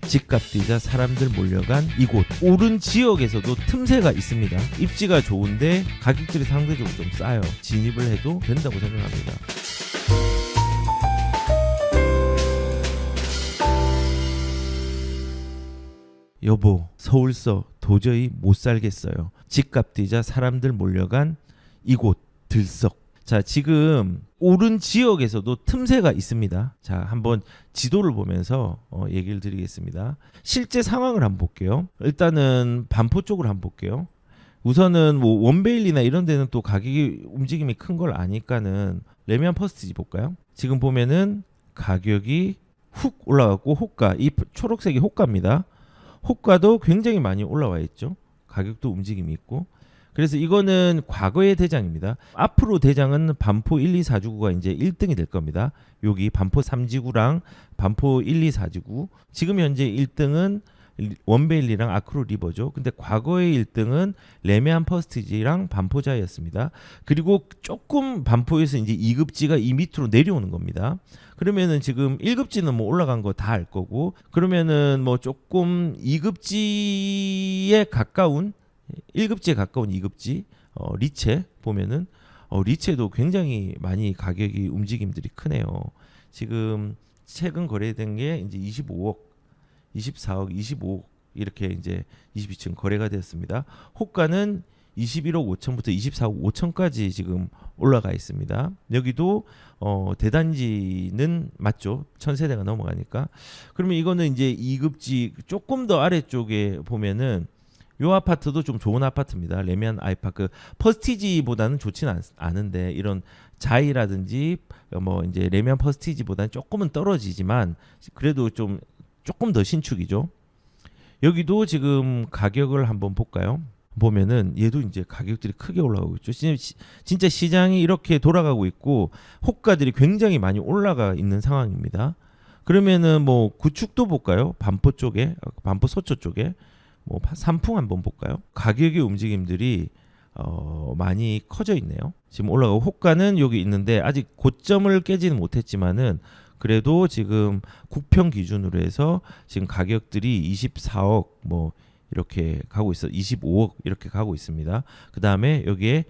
집값 뛰자 사람들 몰려간 이곳. 오른 지역에서도 틈새가 있습니다. 입지가 좋은데 가격들이 상대적으로 좀 싸요. 진입을 해도 된다고 생각합니다. 여보, 서울서 도저히 못 살겠어요. 집값 뛰자 사람들 몰려간 이곳 들썩. 자, 지금 오른 지역에서도 틈새가 있습니다. 자, 한번 지도를 보면서 얘기를 드리겠습니다. 실제 상황을 한번 볼게요. 일단은 반포 쪽으로 한번 볼게요. 우선은 뭐 원베일리나 이런 데는 또 가격이 움직임이 큰 걸 아니까는 레미안 퍼스트지 볼까요? 지금 보면은 가격이 훅 올라갔고, 호가, 이 초록색이 호가입니다. 호가도 굉장히 많이 올라와 있죠. 가격도 움직임이 있고. 그래서 이거는 과거의 대장입니다. 앞으로 대장은 반포 1, 2, 4지구가 이제 1등이 될 겁니다. 여기 반포 3지구랑 반포 1, 2, 4지구. 지금 현재 1등은 원베일리랑 아크로 리버죠. 근데 과거의 1등은 레미안 퍼스티지랑 반포자였습니다. 그리고 조금 반포에서 이제 2급지가 이 밑으로 내려오는 겁니다. 그러면은 지금 1급지는 뭐 올라간 거 다 알 거고, 그러면은 뭐 조금 2급지에 가까운 1급지에 가까운 2급지 리체 보면은 리체도 굉장히 많이 가격이 움직임들이 크네요. 지금 최근 거래된 게 이제 25억, 24억, 25억 이렇게 이제 22층 거래가 되었습니다. 호가는 21억 5천부터 24억 5천까지 지금 올라가 있습니다. 여기도 대단지는 맞죠. 1000세대가 넘어가니까. 그러면 이거는 이제 2급지 조금 더 아래쪽에 보면은 요 아파트도 좀 좋은 아파트입니다. 레미안 아이파크 퍼스티지보다는 좋지는 않은데, 이런 자이라든지 뭐 이제 레미안 퍼스티지보다는 조금은 떨어지지만 그래도 좀 조금 더 신축이죠. 여기도 지금 가격을 한번 볼까요? 보면은 얘도 이제 가격들이 크게 올라가고 있죠. 진짜 시장이 이렇게 돌아가고 있고 호가들이 굉장히 많이 올라가 있는 상황입니다. 그러면은 뭐 구축도 볼까요? 반포 쪽에, 반포 서초 쪽에 뭐 삼풍 한번 볼까요? 가격의 움직임들이 많이 커져 있네요. 지금 올라가고 호가는 여기 있는데 아직 고점을 깨지는 못했지만은 그래도 지금 국평 기준으로 해서 지금 가격들이 24억 뭐 이렇게 가고 있어, 25억 이렇게 가고 있습니다. 그 다음에 여기에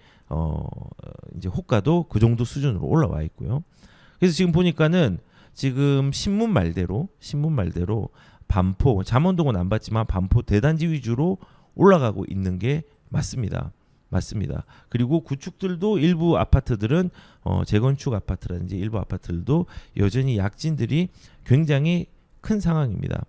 이제 호가도 그 정도 수준으로 올라와 있고요. 그래서 지금 보니까는 지금 신문 말대로 반포, 잠원동은 안 봤지만 반포 대단지 위주로 올라가고 있는 게 맞습니다. 그리고 구축들도 일부 아파트들은 재건축 아파트라든지 일부 아파트들도 여전히 약진들이 굉장히 큰 상황입니다.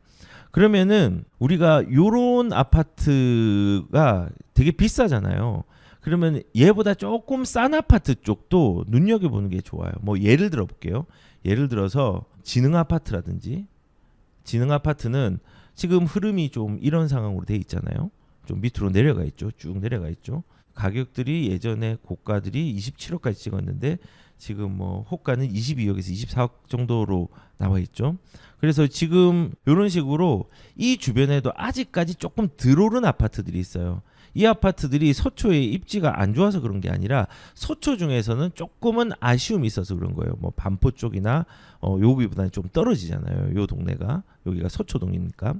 그러면은 우리가 요런 아파트가 되게 비싸잖아요. 그러면 얘보다 조금 싼 아파트 쪽도 눈여겨보는 게 좋아요. 뭐 예를 들어 볼게요. 예를 들어서 지능 아파트라든지, 지능 아파트는 지금 흐름이 좀 이런 상황으로 돼 있잖아요. 좀 밑으로 내려가 있죠. 쭉 내려가 있죠. 가격들이 예전에 고가들이 27억까지 찍었는데 지금 뭐 호가는 22억에서 24억 정도로 나와 있죠. 그래서 지금 이런 식으로 이 주변에도 아직까지 조금 덜 오른 아파트들이 있어요. 이 아파트들이 서초의 입지가 안 좋아서 그런 게 아니라 서초 중에서는 조금은 아쉬움이 있어서 그런 거예요. 뭐 반포 쪽이나 여기보다는 좀 떨어지잖아요. 요 동네가, 여기가 서초동이니까.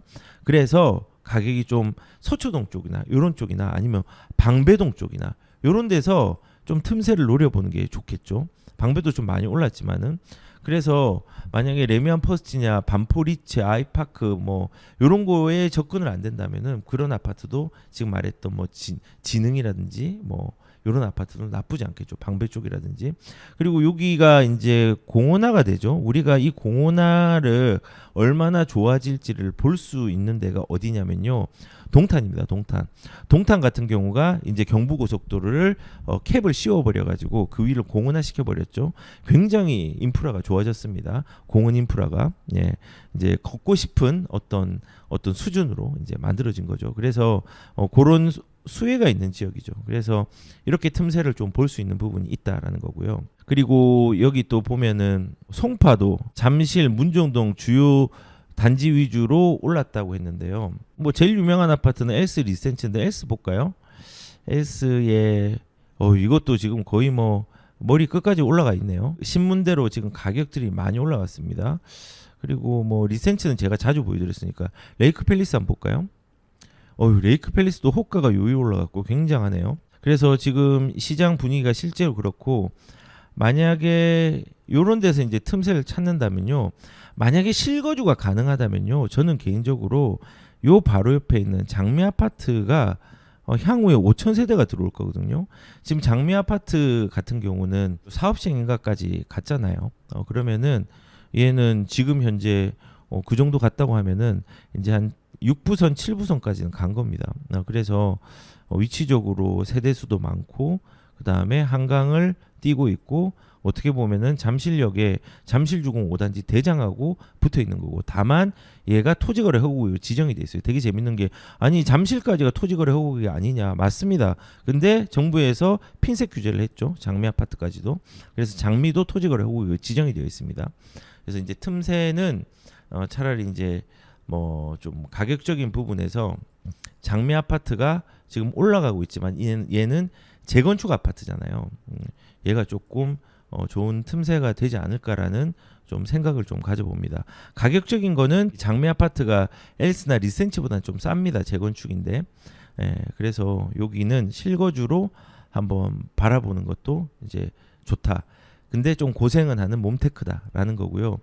그래서 가격이 좀 서초동 쪽이나 이런 쪽이나 아니면 방배동 쪽이나 이런 데서 좀 틈새를 노려보는 게 좋겠죠. 방배도 좀 많이 올랐지만은. 그래서 만약에 레미안 퍼스트냐 반포 리체 아이파크 뭐 이런 거에 접근을 안 된다면은 그런 아파트도 지금 말했던 뭐 지능이라든지 뭐 이런 아파트는 나쁘지 않겠죠. 방배 쪽이라든지. 그리고 여기가 이제 공원화가 되죠. 우리가 이 공원화를 얼마나 좋아질지를 볼 수 있는 데가 어디냐면요. 동탄입니다. 동탄 같은 경우가 이제 경부고속도로를 캡을 씌워버려가지고 그 위를 공원화 시켜버렸죠. 굉장히 인프라가 좋아졌습니다. 공원 인프라가 이제 걷고 싶은 어떤 수준으로 이제 만들어진 거죠. 그래서 그런 수혜가 있는 지역이죠. 그래서 이렇게 틈새를 좀 볼 수 있는 부분이 있다라는 거고요. 그리고 여기 또 보면은 송파도 잠실, 문정동 주요 단지 위주로 올랐다고 했는데요. 뭐 제일 유명한 아파트는 S 리센츠인데 S 볼까요? S에 이것도 지금 거의 뭐 머리 끝까지 올라가 있네요. 신문대로 지금 가격들이 많이 올라갔습니다. 그리고 뭐 리센츠는 제가 자주 보여드렸으니까 레이크 팰리스 한번 볼까요? 레이크 팰리스도 호가가 요요 올라갔고 굉장하네요. 그래서 지금 시장 분위기가 실제로 그렇고, 만약에 요런 데서 이제 틈새를 찾는다면요, 만약에 실거주가 가능하다면요, 저는 개인적으로 요 바로 옆에 있는 장미 아파트가 향후에 5천 세대가 들어올 거거든요. 지금 장미 아파트 같은 경우는 사업 시행인가까지 갔잖아요. 그러면은 얘는 지금 현재 그 정도 갔다고 하면은 이제 한 6부선, 7부선까지는 간 겁니다. 그래서 위치적으로 세대수도 많고, 그 다음에 한강을 띄고 있고, 어떻게 보면은 잠실역에 잠실주공 5단지 대장하고 붙어 있는 거고, 다만 얘가 토지거래 허구로 지정이 돼 있어요. 되게 재밌는 게, 아니 잠실까지가 토지거래 허구이 아니냐? 맞습니다. 근데 정부에서 핀셋 규제를 했죠. 장미 아파트까지도. 그래서 장미도 토지거래 허구로 지정이 되어 있습니다. 그래서 이제 틈새는 차라리 이제 뭐 좀 가격적인 부분에서 장미 아파트가 지금 올라가고 있지만 얘는 재건축 아파트잖아요. 얘가 조금 좋은 틈새가 되지 않을까라는 좀 생각을 좀 가져봅니다. 가격적인 거는 장미 아파트가 엘스나 리센츠보다는 좀 쌉니다. 재건축인데. 그래서 여기는 실거주로 한번 바라보는 것도 이제 좋다. 근데 좀 고생은 하는 몬테크다라는 거고요.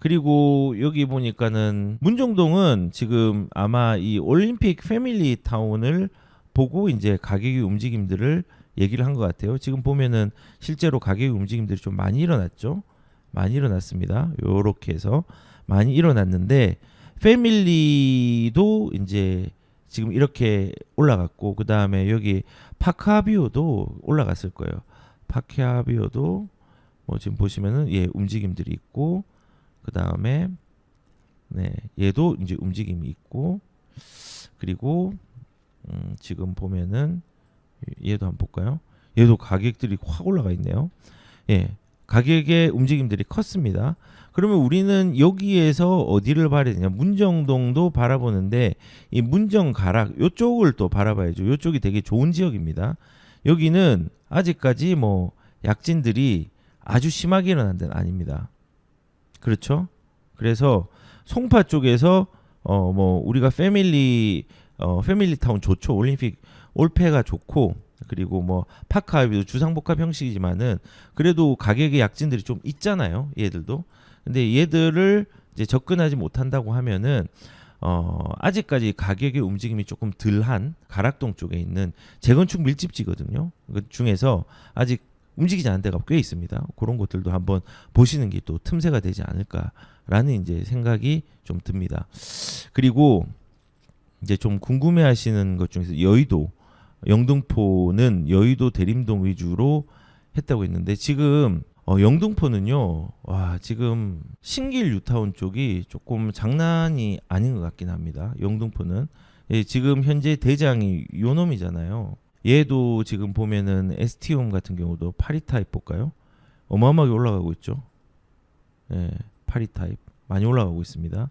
그리고 여기 보니까는 문정동은 지금 아마 이 올림픽 패밀리 타운을 보고 이제 가격의 움직임들을 얘기를 한 것 같아요. 지금 보면은 실제로 가격의 움직임들이 좀 많이 일어났죠. 많이 일어났습니다. 요렇게 해서 많이 일어났는데, 패밀리도 이제 지금 이렇게 올라갔고, 그 다음에 여기 파크하비오도 올라갔을 거예요. 파크하비오도 뭐 지금 보시면은 움직임들이 있고, 그 다음에 얘도 이제 움직임이 있고, 그리고 지금 보면은 얘도 한번 볼까요? 얘도 가격들이 확 올라가 있네요. 가격의 움직임들이 컸습니다. 그러면 우리는 여기에서 어디를 봐야 되냐? 문정동도 바라보는데, 이 문정 가락 요쪽을 또 바라봐야죠. 요쪽이 되게 좋은 지역입니다. 여기는 아직까지 뭐 약진들이 아주 심하게 일어난 데는 아닙니다. 그렇죠? 그래서 송파 쪽에서 뭐 우리가 패밀리 타운 좋죠. 올림픽 올페가 좋고, 그리고 뭐 파크하비도 주상복합 형식이지만은 그래도 가격의 약진들이 좀 있잖아요. 얘들도. 근데 얘들을 이제 접근하지 못한다고 하면은 아직까지 가격의 움직임이 조금 덜한 가락동 쪽에 있는 재건축 밀집지거든요. 그 중에서 아직 움직이지 않은 데가 꽤 있습니다. 그런 것들도 한번 보시는 게 또 틈새가 되지 않을까라는 이제 생각이 좀 듭니다. 그리고 이제 좀 궁금해하시는 것 중에서 여의도, 영등포는 여의도 대림동 위주로 했다고 했는데, 지금 영등포는요, 지금 신길 뉴타운 쪽이 조금 장난이 아닌 것 같긴 합니다. 영등포는 지금 현재 대장이 요 놈이잖아요. 얘도 지금 보면은 ST홈 같은 경우도 파리 타입 볼까요? 어마어마하게 올라가고 있죠. 파리 타입 많이 올라가고 있습니다.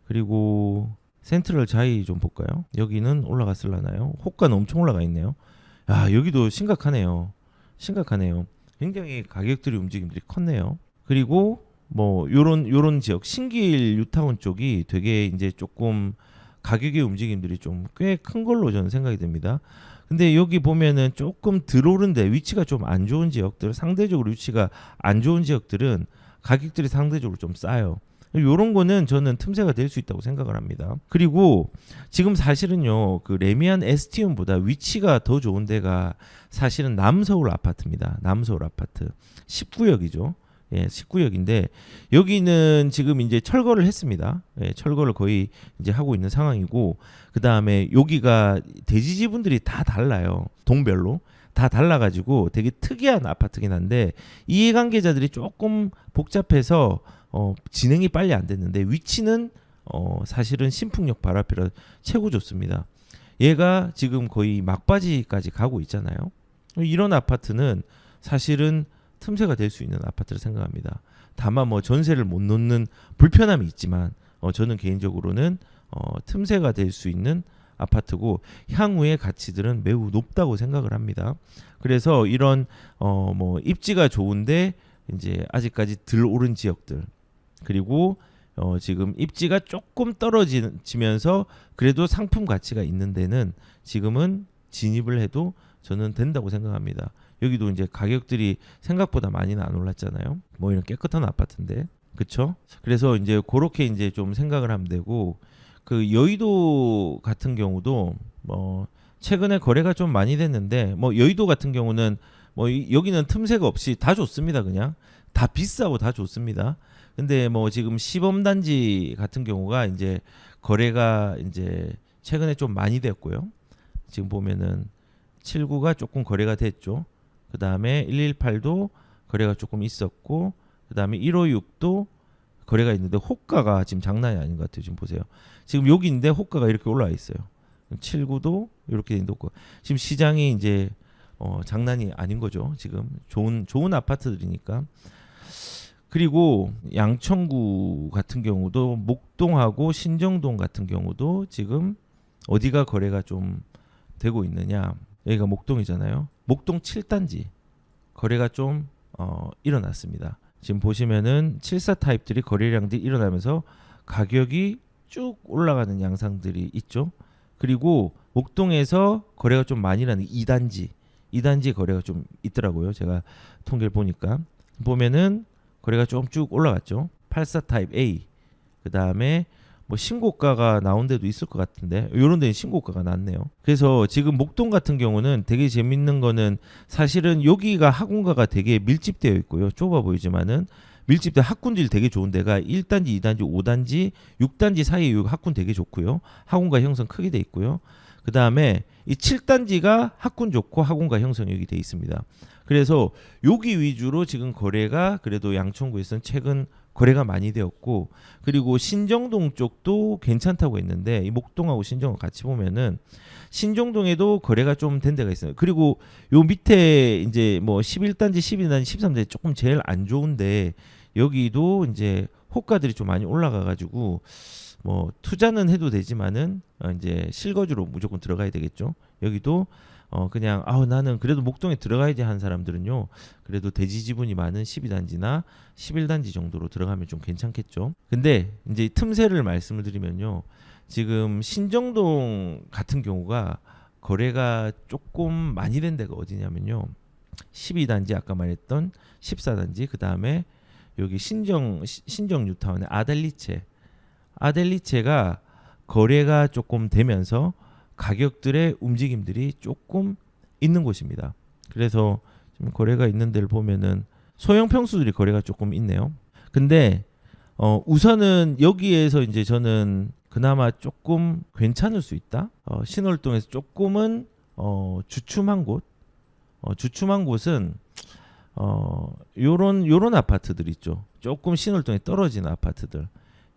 그리고 센트럴 자이 좀 볼까요? 여기는 올라갔을라나요? 호가는 엄청 올라가 있네요. 여기도 심각하네요. 굉장히 가격들이 움직임들이 컸네요. 그리고 뭐 요런 지역 신길 뉴타운 쪽이 되게 이제 조금 가격의 움직임들이 좀 꽤 큰 걸로 저는 생각이 됩니다. 근데 여기 보면은 조금 들어오른데 위치가 좀 안 좋은 지역들, 상대적으로 위치가 안 좋은 지역들은 가격들이 상대적으로 좀 싸요. 요런 거는 저는 틈새가 될 수 있다고 생각을 합니다. 그리고 지금 사실은요, 그 레미안 에스티움보다 위치가 더 좋은 데가 사실은 남서울 아파트입니다. 남서울 아파트 19역이죠. 19역인데 여기는 지금 이제 철거를 했습니다. 철거를 거의 이제 하고 있는 상황이고, 그 다음에 여기가 대지 지분들이 다 달라요. 동별로 다 달라가지고 되게 특이한 아파트긴 한데, 이해관계자들이 조금 복잡해서 진행이 빨리 안 됐는데, 위치는 사실은 신풍역 바로 앞이라 최고 좋습니다. 얘가 지금 거의 막바지까지 가고 있잖아요. 이런 아파트는 사실은 틈새가 될 수 있는 아파트를 생각합니다. 다만 뭐 전세를 못 놓는 불편함이 있지만 저는 개인적으로는 틈새가 될 수 있는 아파트고, 향후의 가치들은 매우 높다고 생각을 합니다. 그래서 이런 뭐 입지가 좋은데 이제 아직까지 덜 오른 지역들, 그리고 지금 입지가 조금 떨어지면서 그래도 상품 가치가 있는 데는 지금은 진입을 해도 저는 된다고 생각합니다. 여기도 이제 가격들이 생각보다 많이는 안 올랐잖아요. 뭐 이런 깨끗한 아파트인데, 그렇죠? 그래서 이제 그렇게 이제 좀 생각을 하면 되고, 그 여의도 같은 경우도 뭐 최근에 거래가 좀 많이 됐는데, 뭐 여의도 같은 경우는 뭐 여기는 틈새가 없이 다 좋습니다. 그냥 다 비싸고 다 좋습니다. 근데 뭐 지금 시범단지 같은 경우가 이제 거래가 이제 최근에 좀 많이 됐고요. 지금 보면은 79가 조금 거래가 됐죠. 그 다음에 118도 거래가 조금 있었고, 그 다음에 156도 거래가 있는데 호가가 지금 장난이 아닌 것 같아요. 지금 보세요. 지금 여기인데 호가가 이렇게 올라와 있어요. 79도 이렇게 있는 호가. 지금 시장이 이제 장난이 아닌 거죠. 지금 좋은 아파트들이니까. 그리고 양천구 같은 경우도 목동하고 신정동 같은 경우도 지금 어디가 거래가 좀 되고 있느냐. 여기가 목동이잖아요. 목동 7단지 거래가 좀 일어났습니다. 지금 보시면은 74 타입들이 거래량들이 일어나면서 가격이 쭉 올라가는 양상들이 있죠. 그리고 목동에서 거래가 좀 많이 일어나는 2단지 거래가 좀 있더라고요. 제가 통계를 보니까 보면은 거래가 좀 쭉 올라갔죠. 84 타입 A, 그 다음에 뭐 신고가가 나온 데도 있을 것 같은데 이런 데는 신고가가 났네요. 그래서 지금 목동 같은 경우는 되게 재밌는 거는 사실은 여기가 학군가가 되게 밀집되어 있고요. 좁아 보이지만은 밀집된 학군들이 되게 좋은 데가 1단지, 2단지, 5단지, 6단지 사이에 학군 되게 좋고요. 학군가 형성 크게 돼 있고요. 그 다음에 이 7단지가 학군 좋고 학군가 형성이 여기 돼 있습니다. 그래서 여기 위주로 지금 거래가 그래도 양천구에서는 최근 거래가 많이 되었고, 그리고 신정동 쪽도 괜찮다고 했는데 이 목동하고 신정동 같이 보면은 신정동에도 거래가 좀 된 데가 있어요. 그리고 요 밑에 이제 뭐 11단지, 12단지, 13단지 조금 제일 안 좋은데 여기도 이제 호가들이 좀 많이 올라가 가지고 뭐 투자는 해도 되지만은 이제 실거주로 무조건 들어가야 되겠죠. 여기도 그냥 나는 그래도 목동에 들어가야지 한 사람들은요. 그래도 대지 지분이 많은 12단지나 11단지 정도로 들어가면 좀 괜찮겠죠. 근데 이제 틈새를 말씀을 드리면요. 지금 신정동 같은 경우가 거래가 조금 많이 된 데가 어디냐면요. 12단지 아까 말했던 14단지, 그 다음에 여기 신정 뉴타운의 아델리체가 거래가 조금 되면서 가격들의 움직임들이 조금 있는 곳입니다. 그래서 지금 거래가 있는 데를 보면은 소형 평수들이 거래가 조금 있네요. 근데 우선은 여기에서 이제 저는 그나마 조금 괜찮을 수 있다. 신월동에서 조금은 주춤한 곳은 요런 아파트들 있죠. 조금 신월동에 떨어지는 아파트들.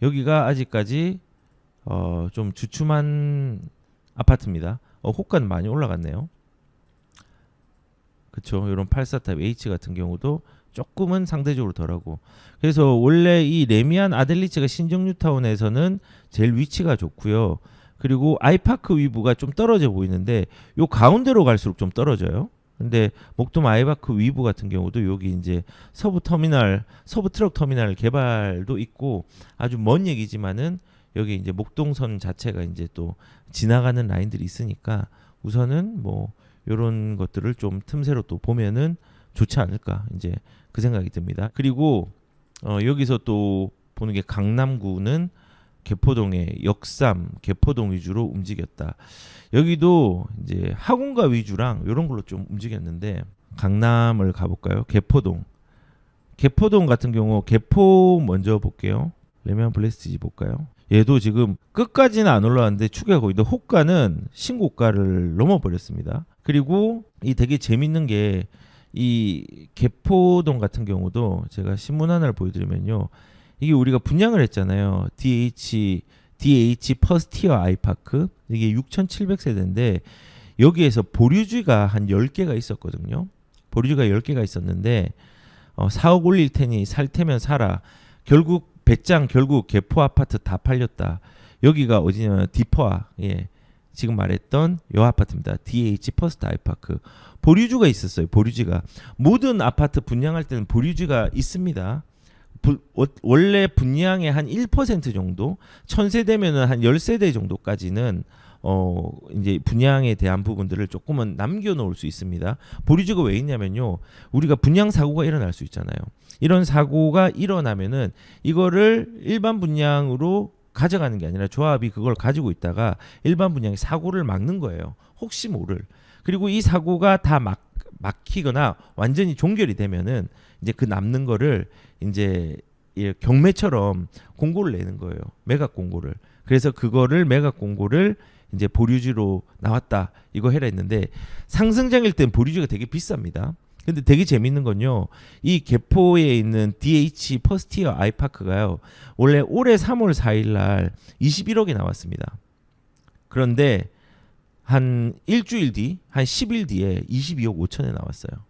여기가 아직까지 좀 주춤한 아파트입니다. 호가는 많이 올라갔네요. 그렇죠. 이런 84 타입 H 같은 경우도 조금은 상대적으로 덜하고. 그래서 원래 이 레미안 아델리체가 신정뉴타운에서는 제일 위치가 좋고요. 그리고 아이파크 위부가 좀 떨어져 보이는데 요 가운데로 갈수록 좀 떨어져요. 근데 목동 아이파크 위부 같은 경우도 여기 이제 서부 트럭 터미널 개발도 있고 아주 먼 얘기지만은 여기 이제 목동선 자체가 이제 또 지나가는 라인들이 있으니까 우선은 뭐 이런 것들을 좀 틈새로 또 보면은 좋지 않을까 이제 그 생각이 듭니다. 그리고 여기서 또 보는 게 강남구는 개포동의 역삼, 개포동 위주로 움직였다. 여기도 이제 학원가 위주랑 이런 걸로 좀 움직였는데 강남을 가볼까요? 개포동 같은 경우 개포 먼저 볼게요. 레미안 블레스티지 볼까요? 얘도 지금 끝까지는 안 올라왔는데 추격하고 있는데 호가는 신고가를 넘어버렸습니다. 그리고 이 되게 재밌는 게 이 개포동 같은 경우도 제가 신문 하나를 보여드리면요. 이게 우리가 분양을 했잖아요. DH 퍼스티어 아이파크 이게 6,700세대인데 여기에서 보류지가 한 10개가 있었거든요. 보류지가 10개가 있었는데 4억 올릴 테니 살 테면 사라. 결국 배짱 개포 아파트 다 팔렸다. 여기가 어디냐면 디퍼아 지금 말했던 요 아파트입니다. DH 퍼스트 아이파크. 보류주가 있었어요. 보류지가 모든 아파트 분양할 때는 보류지가 있습니다. 원래 분양의 한 1% 정도, 1000세대면은 한 10세대 정도까지는 이제 분양에 대한 부분들을 조금은 남겨놓을 수 있습니다. 보류지가 왜 있냐면요, 우리가 분양 사고가 일어날 수 있잖아요. 이런 사고가 일어나면은 이거를 일반 분양으로 가져가는 게 아니라 조합이 그걸 가지고 있다가 일반 분양의 사고를 막는 거예요. 혹시 모를. 그리고 이 사고가 다 막히거나 완전히 종결이 되면은 이제 그 남는 거를 이제 경매처럼 공고를 내는 거예요. 매각 공고를. 그래서 그거를 매각 공고를 이제 보류지로 나왔다, 이거 해라 했는데, 상승장일 땐 보류지가 되게 비쌉니다. 근데 되게 재밌는 건요, 이 개포에 있는 DH 퍼스티어 아이파크가요, 원래 올해 3월 4일 날 21억에 나왔습니다. 그런데 한 일주일 뒤, 한 10일 뒤에 22억 5천에 나왔어요.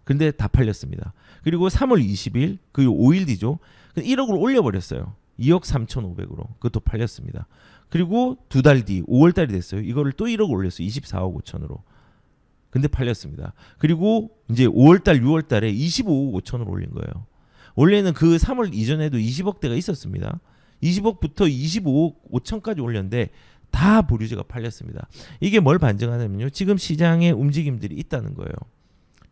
근데 다 팔렸습니다. 그리고 3월 20일, 그 5일 뒤죠, 1억을 올려버렸어요. 2억 3,500으로. 그것도 팔렸습니다. 그리고 두 달 뒤 5월 달이 됐어요. 이거를 또 1억 올렸어요. 24억 5천으로. 근데 팔렸습니다. 그리고 이제 5월 달 6월 달에 25억 5천으로 올린 거예요. 원래는 그 3월 이전에도 20억대가 있었습니다. 20억부터 25억 5천까지 올렸는데 다 보류지가 팔렸습니다. 이게 뭘 반증하냐면요, 지금 시장의 움직임들이 있다는 거예요.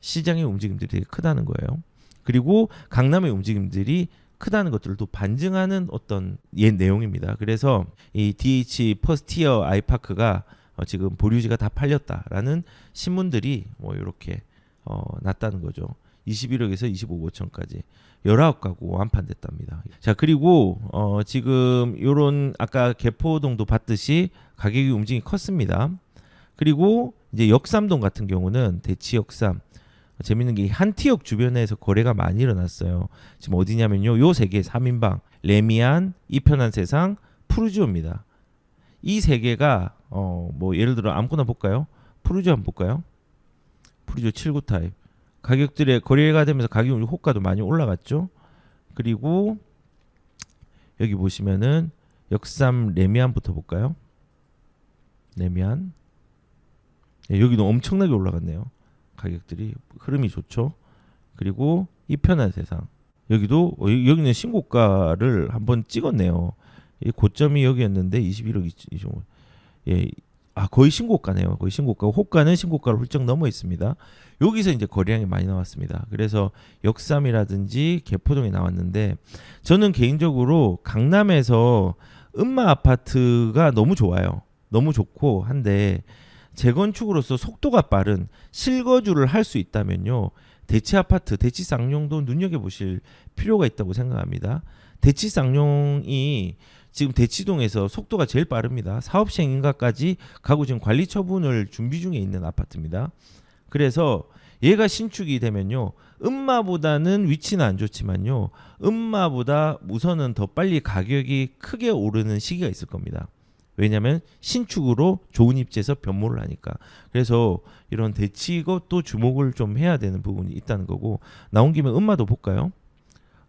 시장의 움직임들이 되게 크다는 거예요. 그리고 강남의 움직임들이 크다는 것들도 반증하는 어떤 내용입니다. 그래서 이 DH 퍼스티어 아이파크가 지금 보류지가 다 팔렸다라는 신문들이 뭐 이렇게 났다는 거죠. 21억에서 25억 5천까지 19가구 완판됐답니다. 자, 그리고 지금 요런 아까 개포동도 봤듯이 가격이 움직임이 컸습니다. 그리고 이제 역삼동 같은 경우는 대치 역삼, 재밌는 게 한티역 주변에서 거래가 많이 일어났어요. 지금 어디냐면요, 요 세 개 3인방, 레미안, 이편한 세상, 푸르지오입니다. 이 세 개가 뭐 예를 들어 아무거나 볼까요? 푸르지오 한번 볼까요? 푸르지오 79 타입. 가격들의 거래가 되면서 가격 호가도 많이 올라갔죠. 그리고 여기 보시면은 역삼 레미안부터 볼까요? 레미안. 네, 여기도 엄청나게 올라갔네요. 가격들이 흐름이 좋죠. 그리고 이편한 세상, 여기도 여기는 신고가를 한번 찍었네요. 이 고점이 여기였는데 21억 25. 예, 거의 신고가네요. 거의 신고가. 호가는 신고가를 훌쩍 넘어 있습니다. 여기서 이제 거래량이 많이 나왔습니다. 그래서 역삼이라든지 개포동에 나왔는데, 저는 개인적으로 강남에서 음마 아파트가 너무 좋아요. 너무 좋고 한데, 재건축으로서 속도가 빠른 실거주를 할 수 있다면요, 대치 아파트, 대치 쌍용도 눈여겨보실 필요가 있다고 생각합니다. 대치 쌍용이 지금 대치동에서 속도가 제일 빠릅니다. 사업 시행인가까지 가고 지금 관리 처분을 준비 중에 있는 아파트입니다. 그래서 얘가 신축이 되면요, 음마보다는 위치는 안 좋지만요, 음마보다 우선은 더 빨리 가격이 크게 오르는 시기가 있을 겁니다. 왜냐하면 신축으로 좋은 입지에서 변모를 하니까. 그래서 이런 대치 것도 주목을 좀 해야 되는 부분이 있다는 거고, 나온 김에 음마도 볼까요?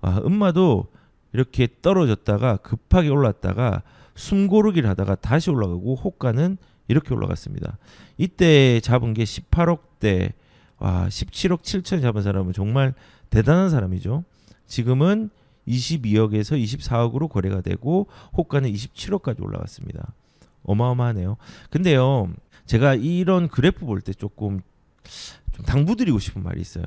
음마도 이렇게 떨어졌다가 급하게 올랐다가 숨고르기를 하다가 다시 올라가고, 호가는 이렇게 올라갔습니다. 이때 잡은 게 18억대, 17억 7천 잡은 사람은 정말 대단한 사람이죠. 지금은 22억에서 24억으로 거래가 되고 호가는 27억까지 올라갔습니다. 어마어마하네요. 근데요, 제가 이런 그래프 볼 때 조금 좀 당부드리고 싶은 말이 있어요.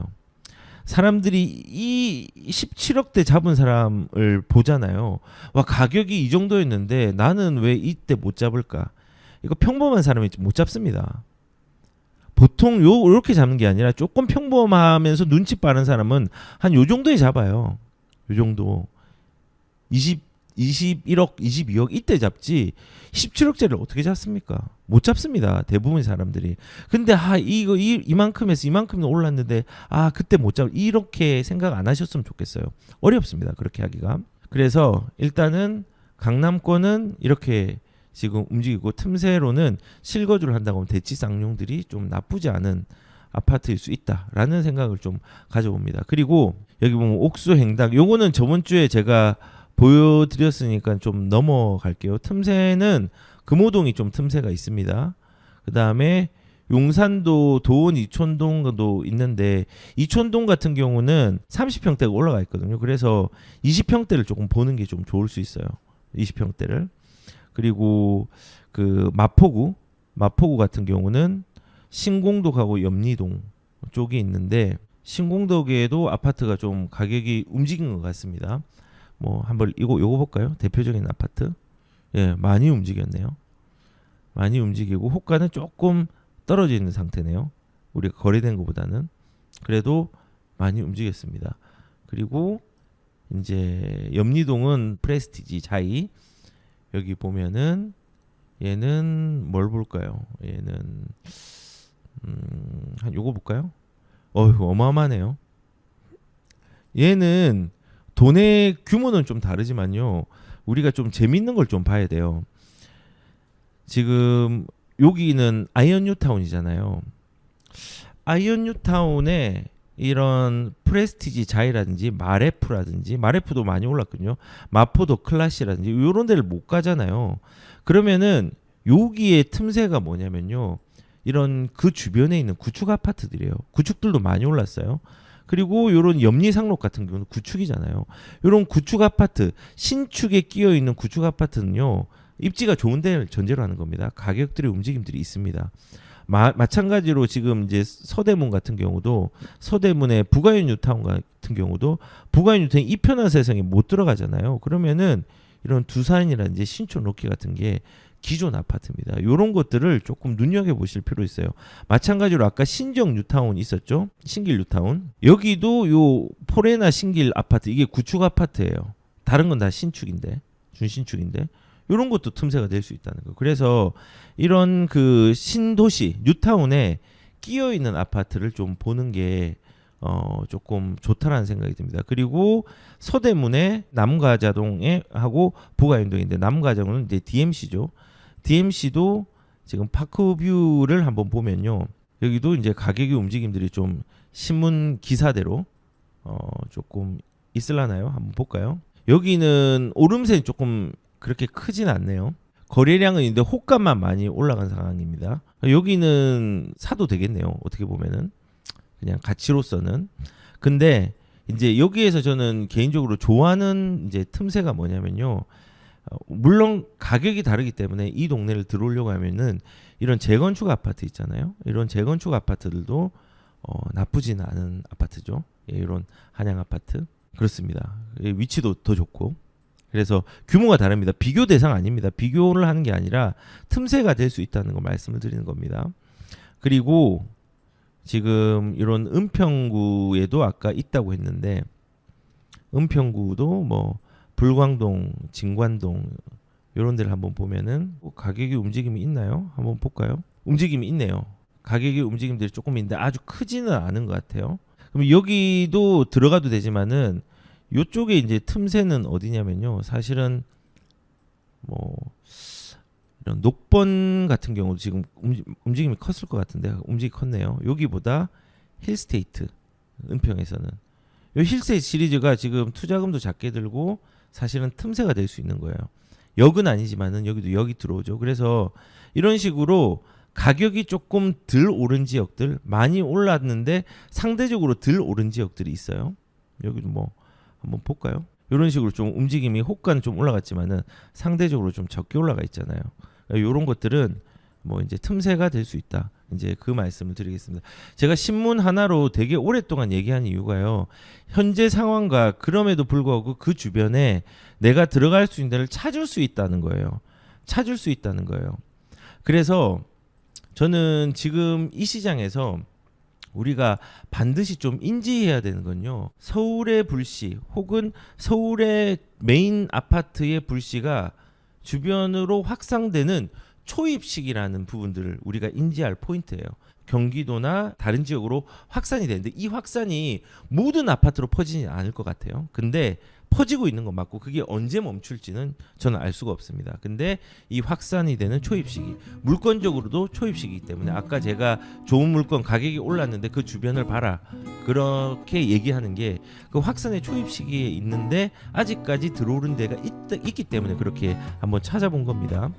사람들이 이 17억대 잡은 사람을 보잖아요. 가격이 이 정도였는데 나는 왜 이때 못 잡을까? 이거 평범한 사람이 못 잡습니다. 보통 요렇게 잡는 게 아니라 조금 평범하면서 눈치 빠른 사람은 한 요 정도에 잡아요. 요 정도. 21억, 22억 이때 잡지 17억짜리를 어떻게 잡습니까? 못 잡습니다. 대부분의 사람들이. 근데 이만큼에서 이만큼 올랐는데 그때 못 잡. 이렇게 생각 안 하셨으면 좋겠어요. 어렵습니다. 그렇게 하기가. 그래서 일단은 강남권은 이렇게 지금 움직이고, 틈새로는 실거주를 한다고 하면 대치 쌍용들이 좀 나쁘지 않은 아파트일 수 있다라는 생각을 좀 가져봅니다. 그리고 여기 보면 옥수 행당, 요거는 저번 주에 제가 보여드렸으니까 좀 넘어갈게요. 틈새는 금호동이 좀 틈새가 있습니다. 그 다음에 용산도 도원 이촌동도 있는데 이촌동 같은 경우는 30평대가 올라가 있거든요. 그래서 20평대를 조금 보는 게 좀 좋을 수 있어요. 20평대를. 그리고 그 마포구 같은 경우는 신공동하고 염리동 쪽이 있는데 신공동에도 아파트가 좀 가격이 움직인 것 같습니다. 뭐 한번 요거 볼까요? 대표적인 아파트. 예, 많이 움직였네요. 많이 움직이고 호가는 조금 떨어져 있는 상태네요. 우리가 거래된 것보다는 그래도 많이 움직였습니다. 그리고 이제 염리동은 프레스티지 자이 여기 보면은 얘는 뭘 볼까요? 얘는 한 요거 볼까요? 어휴 어마어마하네요. 얘는 돈의 규모는 좀 다르지만요. 우리가 좀 재밌는 걸 좀 봐야 돼요. 지금 여기는 아이언 뉴타운이잖아요. 아이언 뉴타운에 이런 프레스티지 자이라든지 마레프도 많이 올랐거든요. 마포도 클라시라든지 이런 데를 못 가잖아요. 그러면은 여기에 틈새가 뭐냐면요. 이런 그 주변에 있는 구축 아파트들이에요. 구축들도 많이 올랐어요. 그리고 이런 염리상록 같은 경우는 구축이잖아요. 이런 구축 아파트, 신축에 끼어 있는 구축 아파트는요. 입지가 좋은 데를 전제로 하는 겁니다. 가격들의 움직임들이 있습니다. 마찬가지로 지금 이제 서대문 같은 경우도 서대문의 부가연 뉴타운 같은 경우도 부가연 뉴타운이 이편한 세상에 못 들어가잖아요. 그러면은 이런 두산이라든지 신촌 로키 같은 게 기존 아파트입니다. 이런 것들을 조금 눈여겨보실 필요 있어요. 마찬가지로 아까 신정 뉴타운 있었죠. 신길 뉴타운. 여기도 요 포레나 신길 아파트 이게 구축 아파트예요. 다른 건 다 신축인데 준신축인데 이런 것도 틈새가 될 수 있다는 거. 그래서 이런 그 신도시 뉴타운에 끼어 있는 아파트를 좀 보는 게 조금 좋다라는 생각이 듭니다. 그리고 서대문에 남가자동에 하고 부가연동인데 남가자동은 이제 DMC죠. DMC도 지금 파크뷰를 한번 보면요. 여기도 이제 가격의 움직임들이 좀 신문 기사대로 조금 있을라나요? 한번 볼까요? 여기는 오름세는 조금 그렇게 크진 않네요. 거래량은 있는데 호가만 많이 올라간 상황입니다. 여기는 사도 되겠네요. 어떻게 보면은 그냥 가치로서는. 근데 이제 여기에서 저는 개인적으로 좋아하는 이제 틈새가 뭐냐면요. 물론 가격이 다르기 때문에 이 동네를 들어오려고 하면은 이런 재건축 아파트 있잖아요. 이런 재건축 아파트들도 나쁘지는 않은 아파트죠. 예, 이런 한양 아파트 그렇습니다. 위치도 더 좋고. 그래서 규모가 다릅니다. 비교 대상 아닙니다. 비교를 하는 게 아니라 틈새가 될 수 있다는 거 말씀을 드리는 겁니다. 그리고 지금 이런 은평구에도 아까 있다고 했는데 은평구도 뭐 불광동, 진관동 이런 데를 한번 보면은 가격의 움직임이 있나요? 한번 볼까요? 움직임이 있네요. 가격의 움직임들이 조금 있는데 아주 크지는 않은 것 같아요. 그럼 여기도 들어가도 되지만은 요쪽에 이제 틈새는 어디냐면요. 사실은 뭐 이런 녹번 같은 경우도 지금 움직임이 컸을 것 같은데 움직임이 컸네요. 여기보다 힐스테이트 은평에서는 요 힐스테이트 시리즈가 지금 투자금도 작게 들고 사실은 틈새가 될 수 있는 거예요. 역은 아니지만은 여기도 역이 들어오죠. 그래서 이런 식으로 가격이 조금 덜 오른 지역들 많이 올랐는데 상대적으로 덜 오른 지역들이 있어요. 여기도 뭐 한번 볼까요? 이런 식으로 좀 움직임이 호가는 좀 올라갔지만은 상대적으로 좀 적게 올라가 있잖아요. 이런 것들은 뭐 이제 틈새가 될 수 있다. 이제 그 말씀을 드리겠습니다. 제가 신문 하나로 되게 오랫동안 얘기한 이유가요. 현재 상황과 그럼에도 불구하고 그 주변에 내가 들어갈 수 있는 데를 찾을 수 있다는 거예요. 찾을 수 있다는 거예요. 그래서 저는 지금 이 시장에서 우리가 반드시 좀 인지해야 되는 건요. 서울의 불씨 혹은 서울의 메인 아파트의 불씨가 주변으로 확산되는 초입식이라는 부분들을 우리가 인지할 포인트예요. 경기도나 다른 지역으로 확산이 되는데 이 확산이 모든 아파트로 퍼지지 않을 것 같아요. 근데 퍼지고 있는 건 맞고 그게 언제 멈출지는 저는 알 수가 없습니다. 근데 이 확산이 되는 초입식이 물건적으로도 초입식이기 때문에 아까 제가 좋은 물건 가격이 올랐는데 그 주변을 봐라 그렇게 얘기하는 게 그 확산의 초입식이 있는데 아직까지 들어오는 데가 있기 때문에 그렇게 한번 찾아본 겁니다.